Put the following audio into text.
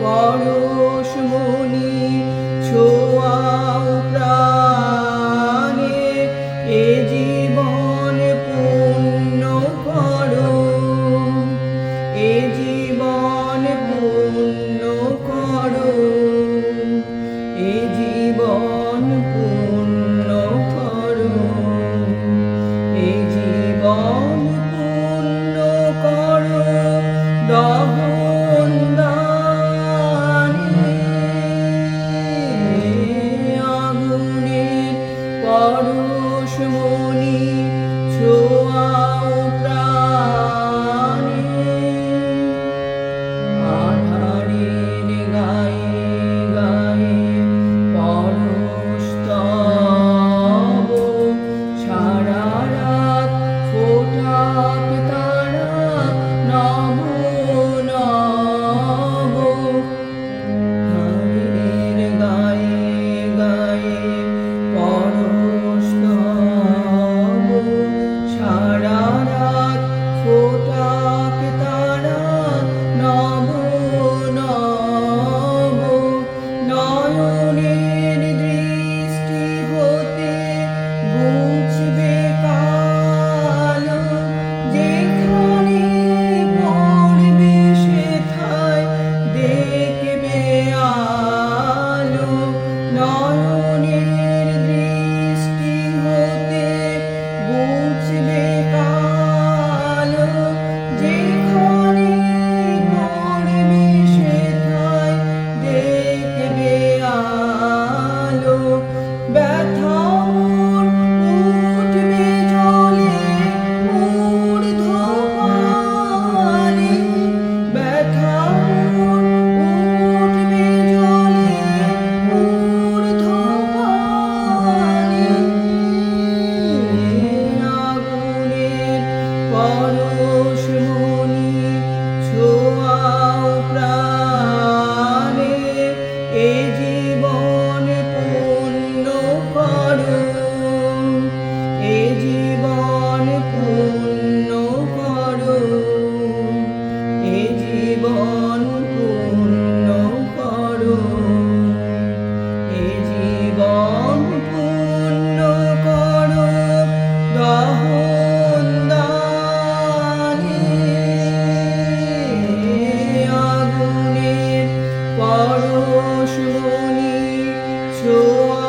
পরশমণি ছোঁয়াও প্রাণে, এ জীবন পূর্ণ করো, এ জীবন পূর্ণ করো, এ জীবন পূর্ণ করো, এ জীবন পূর্ণ করো। দহন দানে আগুনের পরশমণি ছোঁয়াও প্রাণে, আধারের গায়ে গায়ে পরশস্তব, সারা রাত ফোটাক তারা নব নব। আধারের গায়ে গায়ে পরশস্তব, সারা রাত ফোটাক তারা নব নব। নয়নের দৃষ্টি হতে ঘুচবে কালো, যেখানে পড়বে সেথায় দেখবে আলো। নয়নের দৃষ্টি হতে ঘুচবে কালো, যেখানে পড়বে সেথায় দেখবে আলো। ব্যথা উঠবে জলে ঊর্ধ্বপানে, ব্যথা উঠবে জলে ঊর্ধ্বপানে। আগুনের পরশমণি ছোঁয়াও প্রাণে, এ জীবন পূর্ণ করো, এ জীবন পূর্ণ করো, এ জীবন পূর্ণ করো, এ জীবন পূর্ণ করো। দহন দানে আগুনের পরশমণি ছোঁয়া